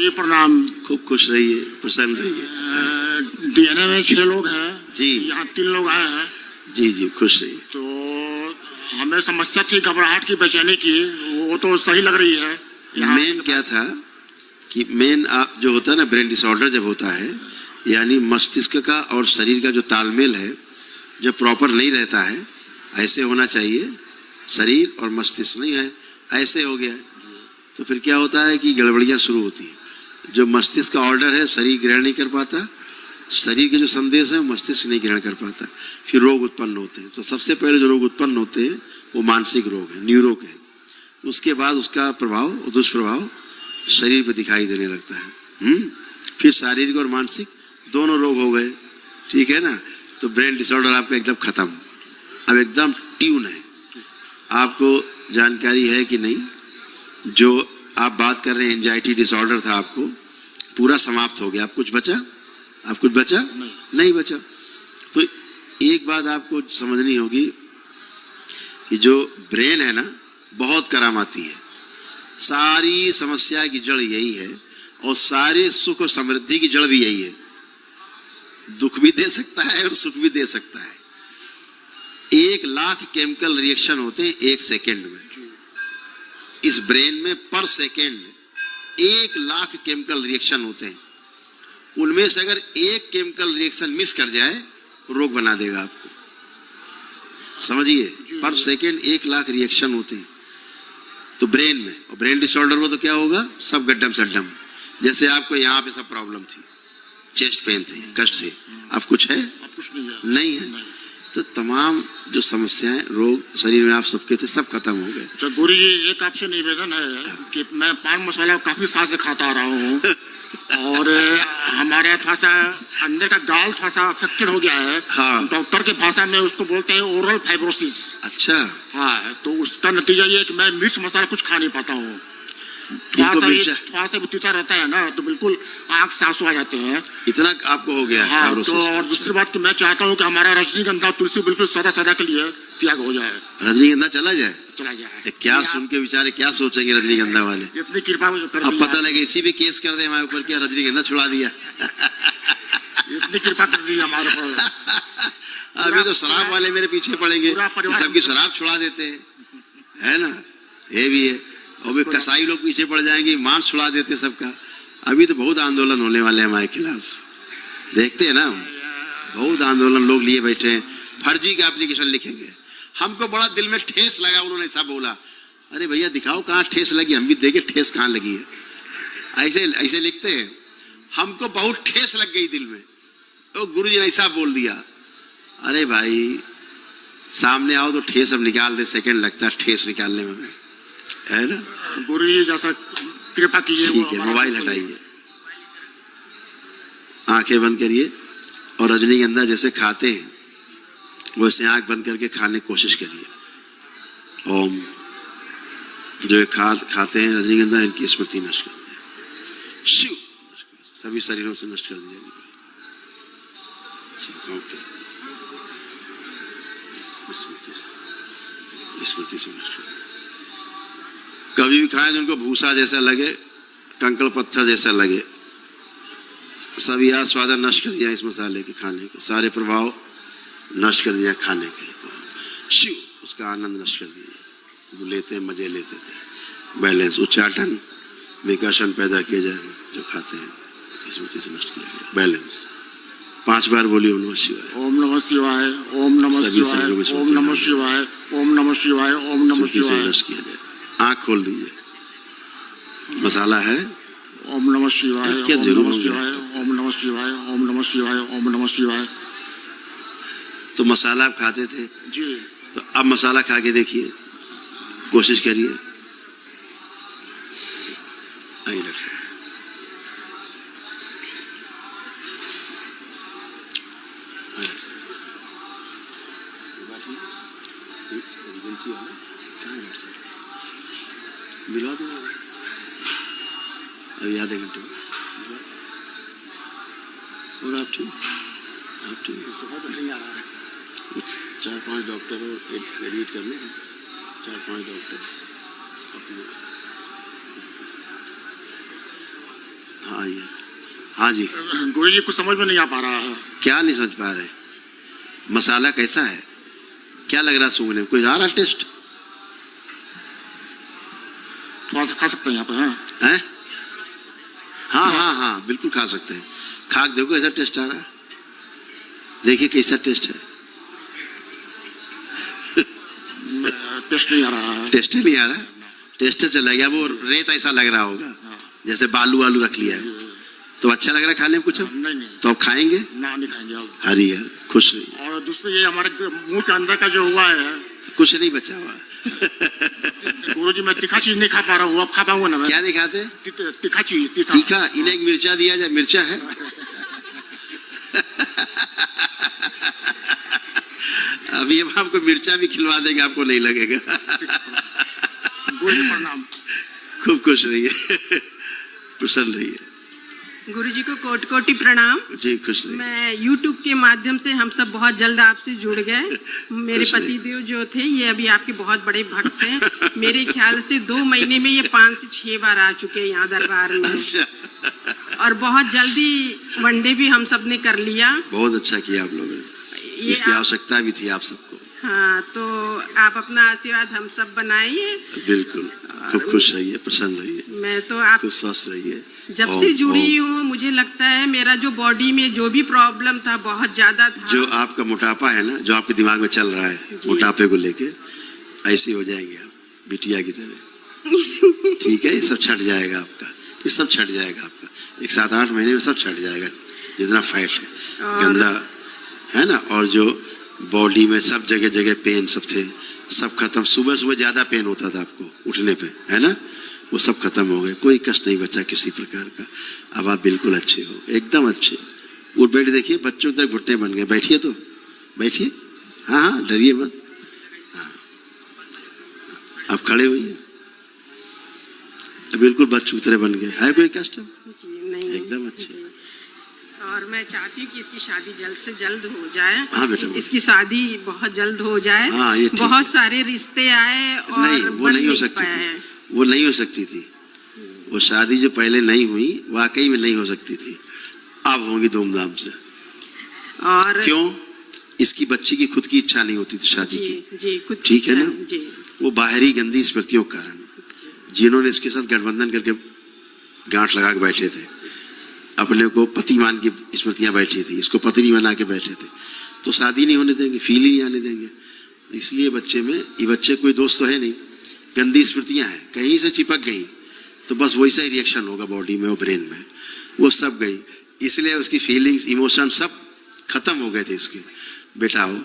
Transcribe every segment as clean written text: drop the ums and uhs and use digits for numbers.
गुरुजी प्रणाम। खूब खुश रहिए, प्रसन्न रहिए। डीएनए में 6 लोग हैं जी, यहाँ 3 लोग आए हैं। जी जी, खुश रहिए। तो हमें समस्या थी घबराहट की, बेचैनी की, वो तो सही लग रही है। मेन क्या था कि मेन आप जो होता है ना, ब्रेन डिसऑर्डर जब होता है, यानी मस्तिष्क का और शरीर का जो तालमेल है जो प्रॉपर नहीं रहता है, ऐसे होना चाहिए शरीर और मस्तिष्क, नहीं है ऐसे हो गया है, तो फिर क्या होता है कि गड़बड़ियाँ शुरू होती हैं। जो मस्तिष्क का ऑर्डर है शरीर ग्रहण नहीं कर पाता, शरीर के जो संदेश है मस्तिष्क नहीं ग्रहण कर पाता, फिर रोग उत्पन्न होते हैं। तो सबसे पहले जो रोग उत्पन्न होते हैं वो मानसिक रोग है, न्यूरो है। उसके बाद उसका प्रभाव, दुष्प्रभाव शरीर पर दिखाई देने लगता है। फिर शारीरिक और मानसिक दोनों रोग हो गए, ठीक है ना। तो ब्रेन डिसऑर्डर आपका एकदम खत्म, अब एकदम ट्यून है। आपको जानकारी है कि नहीं, जो आप बात कर रहे हैं एंजाइटी डिसऑर्डर था, आपको पूरा समाप्त हो गया। आप कुछ बचा? आप कुछ बचा? नहीं बचा। तो एक बात आपको समझनी होगी कि जो ब्रेन है ना, बहुत करामाती है। सारी समस्या की जड़ यही है और सारे सुख और समृद्धि की जड़ भी यही है। दुख भी दे सकता है और सुख भी दे सकता है। 1 लाख केमिकल रिएक्शन होते हैं 1 सेकेंड में। इस ब्रेन में पर सेकेंड 1 लाख केमिकल रिएक्शन होते हैं। उनमें से अगर 1 केमिकल रिएक्शन मिस कर जाए, रोग बना देगा आपको। समझिए, पर सेकेंड 1 लाख रिएक्शन होते हैं तो ब्रेन में। और ब्रेन डिसऑर्डर हो तो क्या होगा? सब गड्ढम सड्ढम। जैसे आपको यहाँ पे सब प्रॉब्लम थी, चेस्ट पेन थे, कष्ट थे, अब कुछ है? अब कुछ नहीं है। नहीं है। तो तमाम जो समस्याएं, रोग शरीर में आप सबके थे, सब खत्म हो गए। तो गुरु जी, एक आपसे निवेदन है कि मैं पान मसाला काफी साल से खाता आ रहा हूँ और हमारे थोड़ा सा अंदर का गाल थोड़ा सा अफेक्टेड हो गया है। हाँ। डॉक्टर के भाषा में उसको बोलते हैं ओरल फाइब्रोसिस। अच्छा। हाँ, तो उसका नतीजा ये है कि मैं मिर्च मसाला कुछ खा नहीं पाता हूँ। थोड़ा सा भी तीता रहता है ना, तो बिल्कुल आँख से आंसू आ जाते हैं। इतना आपको हो गया? हाँ, तो और दूसरी बात कि मैं चाहता हूँ कि हमारा रजनीगंधा तुलसी बिल्कुल सदा के लिए त्याग हो जाए। रजनीगंधा चला जाए? चला जाए। क्या सुन के बेचारे क्या सोचेंगे रजनीगंधा वाले? इतनी कृपा कर अब पता लगे इसी भी केस कर दे हमारे ऊपर, क्या रजनीगंधा छुड़ा दिया। इतनी कृपा कर दी हमारे ऊपर। अभी तो शराब वाले मेरे पीछे पड़ेंगे, सबकी शराब छुड़ा देते हैं, है ना, ये भी है। और भी कसाई लोग पीछे पड़ जाएंगे, मांस छुड़ा देते सबका। अभी तो बहुत आंदोलन होने वाले हैं हमारे खिलाफ, देखते हैं ना, बहुत आंदोलन लोग लिए बैठे हैं। फर्जी का एप्लीकेशन लिखेंगे। हमको बड़ा दिल में ठेस लगा, उन्होंने ऐसा बोला। अरे भैया दिखाओ कहाँ ठेस लगी, हम भी देखे ठेस कहाँ लगी है। ऐसे ऐसे लिखते हैं, हमको बहुत ठेस लग गई दिल में, तो गुरुजी ने ऐसा बोल दिया। अरे भाई सामने आओ तो ठेस अब निकाल दे, सेकंड लगता है ठेस निकालने में, है ना। गुरुजी जैसा कृपा कीजिए। ठीक है, मोबाइल हटाइए, आंखें बंद करिए और रजनीगंधा जैसे खाते हैं वैसे आंख बंद करके खाने की कोशिश करिए। ओम। जो खाते हैं रजनीगंधा, इनकी स्मृति नष्ट कर दिया, शिव सभी शरीरों से नष्ट कर दिया, स्मृति से नष्ट कर दिया। कभी भी खाएं तो उनको भूसा जैसा लगे, कंकड़ पत्थर जैसा लगे, सभी आस्वाद नष्ट कर दिया इस मसाले के खाने के, सारे प्रभाव नष्ट कर दिया खाने के, शिव उसका आनंद नष्ट कर दिया। लेते हैं, मजे लेते थे। बैलेंस, उच्चाटन, विकर्षण पैदा किए जाए जो खाते हैं, स्मृति से नष्ट किया गया। बैलेंस 5 बार बोलिए ओम नमः शिवाय। ओम नमः शिवाय, ओम नमः शिवाय, ओम नमः शिवाय, ओम नमः शिवाय, ओम नमः शिवाय। नष्ट किया जाए। आँख खोल दीजिए, मसाला है। ओम नमः शिवाय, क्या ओम जरूर नमः शिवाय, ओम नमः शिवाय, ओम नमः शिवाय, ओम नमः शिवाय। तो मसाला आप खाते थे जी, तो अब मसाला खा के देखिए, कोशिश करिए। आइए डॉक्टर साहब। मिला दो अभी आधे घंटे में। और आप ठीक? आप ठीक? 4-5 डॉक्टर एडिट कर लें, 4-5 डॉक्टर अपने आइए। हाँ जी, गुरु जी कुछ समझ में नहीं आ पा रहा है। क्या नहीं समझ पा रहे? मसाला कैसा है? क्या लग रहा सूंघने में? कोई आ रहा टेस्ट? थोड़ा सा खा सकते हैं यहाँ पे? हैं? हाँ हाँ हाँ, बिल्कुल खा सकते हैं। खा के देखो कैसा टेस्ट आ रहा है। देखिए कैसा टेस्ट है। टेस्ट नहीं आ रहा है। टेस्ट नहीं आ रहा? टेस्ट चला गया। वो रेत ऐसा लग रहा होगा जैसे बालू वालू रख लिया है। तो अच्छा लग रहा है खाने में कुछ? नहीं नहीं, तो अब खाएंगे? ना नहीं खाएंगे अब। हरी यार, खुश रहिए। और दूसरी ये हमारे मुंह के अंदर का जो हुआ है, कुछ नहीं बचा हुआ। गुरु जी मैं तीखा चीज नहीं खा पा रहा हूँ। अब खा पाऊंगा ना मैं? क्या नहीं खाते? तीखा चीज। तीखा? इन्हें एक मिर्चा दिया जाए। मिर्चा है? अभी हम आपको मिर्चा भी खिलवा देंगे, आपको नहीं लगेगा। गुरु जी प्रणाम। खूब खुश रहिए, प्रसन्न रहिए। गुरुजी को कोटि कोटि प्रणाम। जी खुश रहिए। मैं YouTube के माध्यम से हम सब बहुत जल्द आपसे जुड़ गए। मेरे पतिदेव जो थे ये अभी आपके बहुत बड़े भक्त हैं। मेरे ख्याल से 2 महीने में ये 5 से 6 बार आ चुके हैं यहाँ दरबार में। अच्छा। और बहुत जल्दी वनडे भी हम सब ने कर लिया। बहुत अच्छा किया आप लोगों ने। इसकी आवश्यकता भी थी आप सबको। हाँ, तो आप अपना आशीर्वाद हम सब बनाइए। बिल्कुल, खूब खुश रहिए, प्रसन्न रहिए। मैं तो आप खूब स्वस्थ रहिए। जब से जुड़ी हूँ मुझे लगता है मेरा जो बॉडी में जो भी प्रॉब्लम था बहुत ज्यादा था। जो आपका मोटापा है ना, जो आपके दिमाग में चल रहा है मोटापे को लेके, ऐसे हो जाएंगे आप बिटिया की तरह। ठीक है, ये सब छट जाएगा आपका। ये सब छट जाएगा आपका। 7-8 महीने में सब छट जाएगा। जितना फैट है, गंदा है ना, और जो बॉडी में सब जगह जगह पेन सब थे, सब खत्म। सुबह सुबह ज्यादा पेन होता था आपको उठने पे, है ना, वो सब खत्म हो गए। कोई कष्ट नहीं बचा किसी प्रकार का। अब आप बिल्कुल अच्छे हो, एकदम अच्छे। उठ बैठ देखिए, बच्चों तक घुटने बन गए। बैठिए तो बैठिए। हाँ हाँ, डरिए मत। हाँ, अब खड़े होइए। बिल्कुल बच्चे उतरे बन गए। है कोई कष्ट? नहीं, एकदम अच्छे। और मैं चाहती हूँ कि इसकी शादी जल्द से जल्द हो जाए। हाँ बेटा, इसकी शादी बहुत जल्द हो जाए। हाँ, ये बहुत सारे रिश्ते आए और नहीं, वो नहीं हो सकती थी। वो नहीं हो सकती थी। वो शादी जो पहले नहीं हुई, वाकई में नहीं हो सकती थी। अब होंगी धूमधाम से। और क्यों? इसकी बच्ची की खुद की इच्छा नहीं होती थी शादी की। जी, कुछ ठीक है ना? जी। वो बाहरी गंदी स्मृतियों के कारण, जिन्होंने इसके साथ गठबंधन करके गांठ लगा के बैठे थे, अपने को पति मान की स्मृतियां बैठी थी, इसको पत्नी बना के बैठे थे, तो शादी नहीं होने देंगे, फील ही नहीं आने देंगे। इसलिए बच्चे में, ये बच्चे कोई दोस्त तो है नहीं, गंदी स्मृतियां हैं, कहीं से चिपक गई तो बस वैसा ही रिएक्शन होगा बॉडी में और ब्रेन में, वो सब गई। इसलिए उसकी फीलिंग्स, इमोशन सब खत्म हो गए थे इसके। बेटा हो।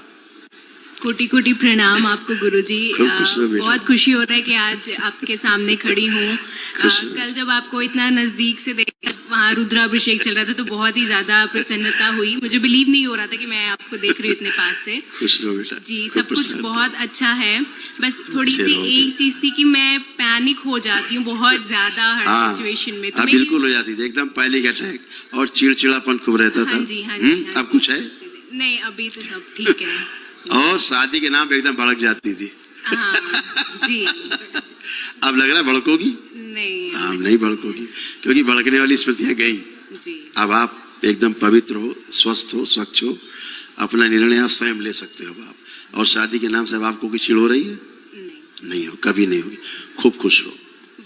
कोटि कोटि प्रणाम आपको गुरुजी। बेटा। बहुत खुशी हो रहा है कि आज आपके सामने खड़ी हूँ। कल जब आपको इतना नजदीक से देखा, वहाँ रुद्राभिषेक चल रहा था, तो बहुत ही ज्यादा प्रसन्नता हुई। मुझे बिलीव नहीं हो रहा था कि मैं आपको देख रही हूँ इतने पास से। खुश रहो बेटा। जी, सब कुछ बहुत अच्छा है। बस थोड़ी सी एक चीज थी कि मैं पैनिक हो जाती हूँ बहुत ज्यादा हर सिचुएशन में। तो बिल्कुल हो जाती थी, एकदम पैनिक अटैक और चिड़चिड़ापन खूब रहता था। हाँ जी, हाँ जी, हाँ अब कुछ है? नहीं, अभी तो सब ठीक है। और शादी के नाम पे एकदम भड़क जाती थी। हाँ, जी। अब लग रहा है भड़कोगी? नहीं, हाँ, नहीं भड़कोगी, क्योंकि भड़कने वाली स्मृतियां गई। जी। अब आप एकदम पवित्र हो, स्वस्थ हो, स्वच्छ हो, अपना निर्णय आप स्वयं ले सकते हो आप। और शादी के नाम से अब आपको कोई चिड़ हो रही है? नहीं हो, कभी नहीं होगी। खूब खुश रहो,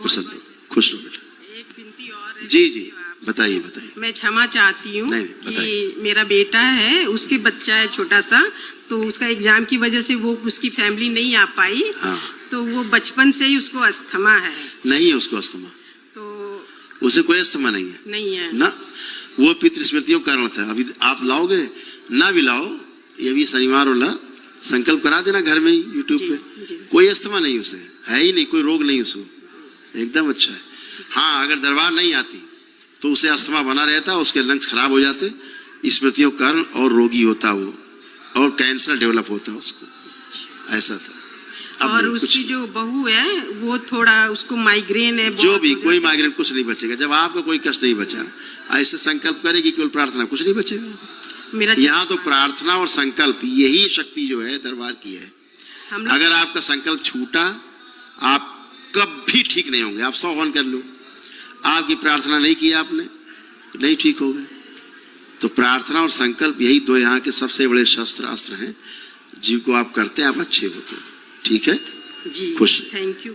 प्रसन्न रहो, खुश रहो बेटा। एक विनती और है। जी, बताइए बताइए। मैं क्षमा चाहती हूँ नहीं, कि मेरा बेटा है, उसके बच्चा है छोटा सा, तो उसका एग्जाम की वजह से वो उसकी फैमिली नहीं आ पाई। हाँ। तो वो बचपन से ही उसको अस्थमा है। नहीं है उसको अस्थमा? तो उसे कोई अस्थमा नहीं है? नहीं है ना, वो पितृ स्मृतियों के कारण था। अभी आप लाओगे ना भी लाओ, ये भी शनिवार वाला संकल्प करा देना घर में ही यूट्यूब पे। कोई अस्थमा नहीं उसे, है ही नहीं, कोई रोग नहीं उसको, एकदम अच्छा है। हाँ, अगर दरबार नहीं आती तो उसे अस्थमा बना रहता, उसके लंग्स खराब हो जाते स्मृतियों के कारण, और रोगी होता वो, और कैंसर डेवलप होता उसको, ऐसा था। और उसकी जो बहू है वो थोड़ा, उसको माइग्रेन है। जो भी, कोई माइग्रेन कुछ नहीं बचेगा। जब आपको कोई कष्ट नहीं बचा, ऐसे संकल्प करेगी केवल प्रार्थना, कुछ नहीं बचेगा। यहाँ तो प्रार्थना और संकल्प, यही शक्ति जो है दरबार की है। अगर आपका संकल्प छूटा, आप कभी ठीक नहीं होंगे। आप 100 हवन कर लो, आपकी प्रार्थना नहीं की आपने, नहीं ठीक हो गए। तो प्रार्थना और संकल्प यही दो यहाँ के सबसे बड़े शस्त्र अस्त्र हैं, जिनको आप करते हैं आप अच्छे होते हैं। ठीक है, जी खुश। Thank you.